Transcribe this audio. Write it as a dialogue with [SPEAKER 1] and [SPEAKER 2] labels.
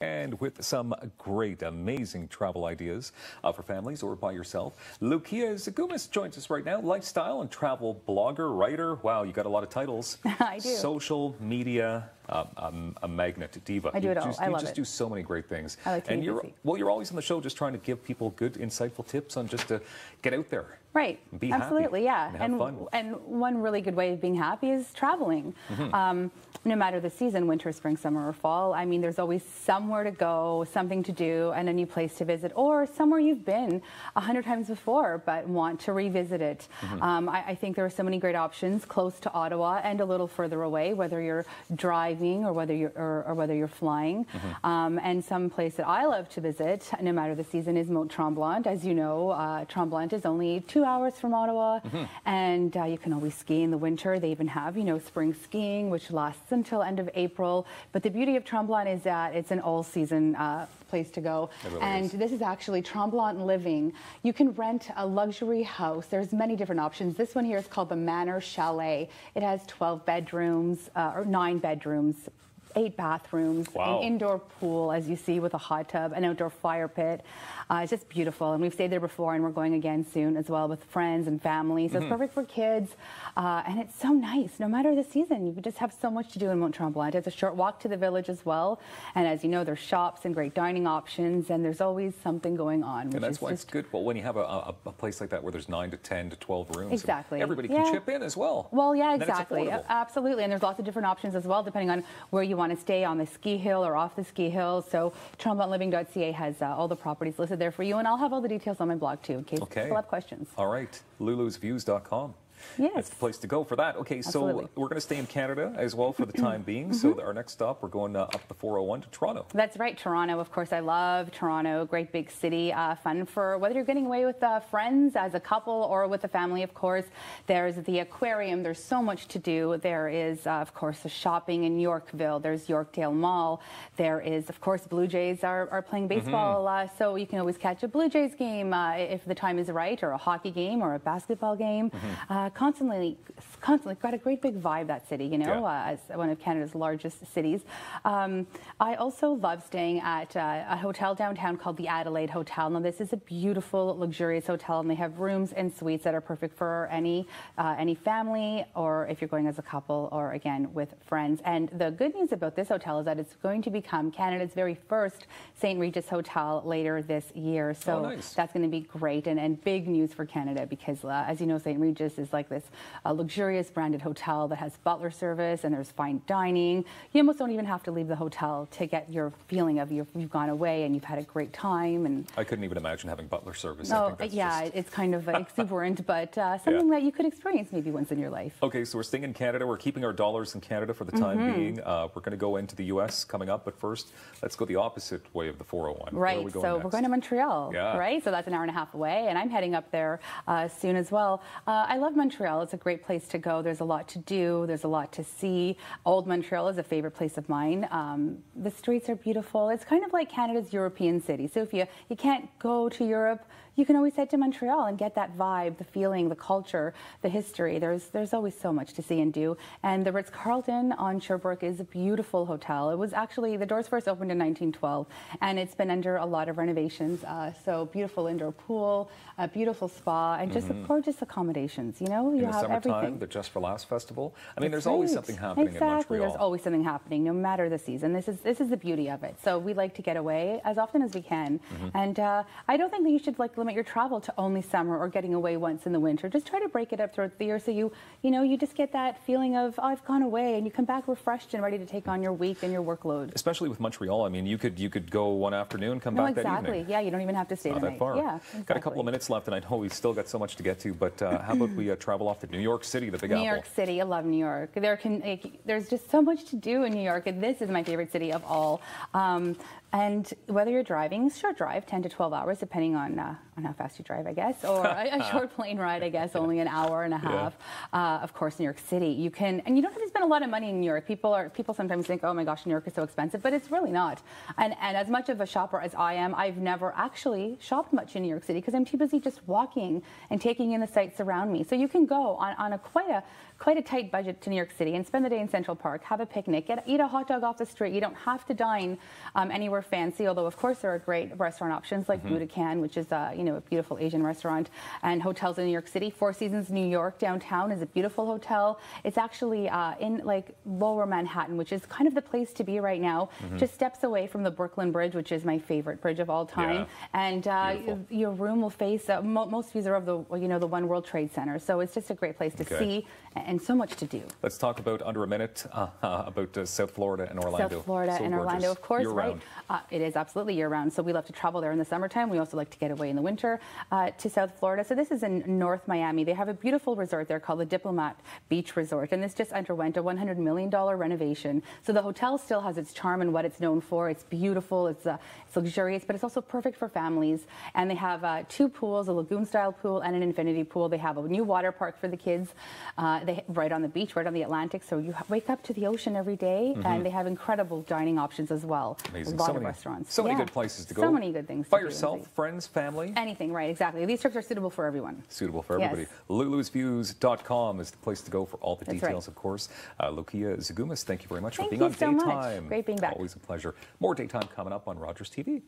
[SPEAKER 1] And with some great, amazing travel ideas for families or by yourself. Loukia Zigoumis joins us right now, lifestyle and travel blogger, writer. Wow, you got a lot of titles.
[SPEAKER 2] I do.
[SPEAKER 1] Social media, a magnet, diva.
[SPEAKER 2] I do it all. I love it.
[SPEAKER 1] You just do so many great things.
[SPEAKER 2] I like to
[SPEAKER 1] and
[SPEAKER 2] be busy.
[SPEAKER 1] you're always on the show just trying to give people good, insightful tips on just to get out there.
[SPEAKER 2] Right.
[SPEAKER 1] Be
[SPEAKER 2] Absolutely,
[SPEAKER 1] happy,
[SPEAKER 2] yeah.
[SPEAKER 1] and have fun.
[SPEAKER 2] And one really good way of being happy is traveling. No matter the season, winter, spring, summer, or fall. I mean, there's always somewhere to go, something to do, and a new place to visit, or somewhere you've been 100 times before but want to revisit it. I think there are so many great options close to Ottawa and a little further away, whether you're driving or whether you're flying. And some place that I love to visit, no matter the season, is Tremblant. As you know, Tremblant is only 2 hours from Ottawa, and you can always ski in the winter. They even have, spring skiing, which lasts until end of April. But the beauty of Tremblant is that it's an all-season place to go. And this is actually Tremblant Living. You can rent a luxury house. There's many different options. This one here is called the Manor Chalet. It has 12 bedrooms, or 9 bedrooms, 8 bathrooms, an indoor pool, as you see, with a hot tub, an outdoor fire pit. It's just beautiful, and we've stayed there before, and we're going again soon as well with friends and family. So it's perfect for kids, and it's so nice. No matter the season, you just have so much to do in Tremblant. It's a short walk to the village as well, and as you know, there's shops and great dining options, and there's always something going on.
[SPEAKER 1] And that's why it's good. Well, when you have a place like that where there's 9 to 10 to 12 rooms,
[SPEAKER 2] exactly,
[SPEAKER 1] everybody can chip in as well.
[SPEAKER 2] Well, yeah, exactly, absolutely, and there's lots of different options as well, depending on where you want to stay, on the ski hill or off the ski hill. So TremblantLiving.ca has all the properties listed there for you, and I'll have all the details on my blog too in case people have questions.
[SPEAKER 1] All right, lulusviews.com.
[SPEAKER 2] Yes.
[SPEAKER 1] That's the place to go for that. Okay, so we're going to stay in Canada as well for the time being. So our next stop, we're going up the 401 to Toronto. That's
[SPEAKER 2] right, Toronto. Of course, I love Toronto. Great big city. Fun for whether you're getting away with friends, as a couple, or with a family, of course. There's the aquarium. There's so much to do. There is, of course, the shopping in Yorkville. There's Yorkdale Mall. There is, of course, Blue Jays are playing baseball. So you can always catch a Blue Jays game if the time is right, or a hockey game, or a basketball game. Constantly got a great big vibe, that city, as one of Canada's largest cities. I also love staying at a hotel downtown called the Adelaide Hotel. Now, this is a beautiful, luxurious hotel, and they have rooms and suites that are perfect for any family, or if you're going as a couple, or again with friends. And the good news about this hotel is that it's going to become Canada's very first St. Regis hotel later this year. So that's going to be great, and big news for Canada, because as you know, St. Regis is like this luxurious branded hotel that has butler service, and there's fine dining. You almost don't even have to leave the hotel to get your feeling of you've gone away and you've had a great time. And
[SPEAKER 1] I couldn't even imagine having butler service.
[SPEAKER 2] No, it's kind of exuberant, but something that you could experience maybe once in your life.
[SPEAKER 1] Okay, so we're staying in Canada. We're keeping our dollars in Canada for the time being. We're going to go into the U.S. coming up, but first, let's go the opposite way of the 401.
[SPEAKER 2] Right, we're going to Montreal, right? So that's an hour and a half away, and I'm heading up there soon as well. I love Montreal. It's a great place to go. There's a lot to do. There's a lot to see. Old Montreal is a favorite place of mine. The streets are beautiful. It's kind of like Canada's European city. So if you can't go to Europe, you can always head to Montreal and get that vibe, the feeling, the culture, the history. There's always so much to see and do. And the Ritz-Carlton on Sherbrooke is a beautiful hotel. It was actually, the doors first opened in 1912, and it's been under a lot of renovations. So beautiful indoor pool, a beautiful spa, and just gorgeous accommodations. You have everything.
[SPEAKER 1] The Just for Laughs Festival. I mean, there's always something happening in Montreal.
[SPEAKER 2] There's always something happening, no matter the season. This is the beauty of it. So we like to get away as often as we can. And I don't think that you should limit your travel to only summer or getting away once in the winter. Just try to break it up throughout the year, so you just get that feeling of, oh, I've gone away, and you come back refreshed and ready to take on your week and your workload.
[SPEAKER 1] Especially with Montreal. I mean, you could go one afternoon, come back that evening.
[SPEAKER 2] Yeah, you don't even have to stay the night.
[SPEAKER 1] That far.
[SPEAKER 2] Yeah, exactly.
[SPEAKER 1] Got a couple of minutes left, and I know we've still got so much to get to, but how about we travel off to New York City, the Big Apple?
[SPEAKER 2] New York City, I love New York. There's just so much to do in New York, and this is my favorite city of all. And whether you're driving, short drive, 10 to 12 hours, depending on how fast you drive, I guess, or a short plane ride, I guess, only an hour and a half. Of course, New York City, you can, and you don't have to spend a lot of money in New York. People sometimes think, oh my gosh, New York is so expensive, but it's really not. And as much of a shopper as I am, I've never actually shopped much in New York City because I'm too busy just walking and taking in the sights around me. So you can go on quite quite a tight budget to New York City and spend the day in Central Park, have a picnic, eat a hot dog off the street. You don't have to dine anywhere fancy, although of course there are great restaurant options like Budokan, which is a beautiful Asian restaurant, and hotels in New York City. Four Seasons New York downtown is a beautiful hotel. It's actually in like Lower Manhattan, which is kind of the place to be right now. Just steps away from the Brooklyn Bridge, which is my favorite bridge of all time. And your room will face most views are of the the One World Trade Center. So it's just a great place to see and so much to do.
[SPEAKER 1] Let's talk about under a minute about South Florida and Orlando.
[SPEAKER 2] South Florida and Orlando, of course,
[SPEAKER 1] year-round.
[SPEAKER 2] Right? It is absolutely year-round. So we love to travel there in the summertime. We also like to get away in the winter to South Florida. So this is in North Miami. They have a beautiful resort there called the Diplomat Beach Resort, and this just underwent a $100 million renovation. So the hotel still has its charm and what it's known for. It's beautiful, it's luxurious, but it's also perfect for families. And they have two pools, a lagoon-style pool and an infinity pool. They have a new water park for the kids, right on the beach, right on the Atlantic. So you wake up to the ocean every day, and they have incredible dining options as well.
[SPEAKER 1] Amazing.
[SPEAKER 2] A lot of restaurants.
[SPEAKER 1] So many good places to go.
[SPEAKER 2] So many good things.
[SPEAKER 1] By yourself, friends, family?
[SPEAKER 2] Anything, right, exactly. These trips are suitable for everyone.
[SPEAKER 1] Suitable for everybody. Yes. LulusViews.com is the place to go for all the details, of course. Loukia Zigoumis, thank you very much for being on Daytime.
[SPEAKER 2] Much. Great being back.
[SPEAKER 1] Always a pleasure. More Daytime coming up on Rogers TV.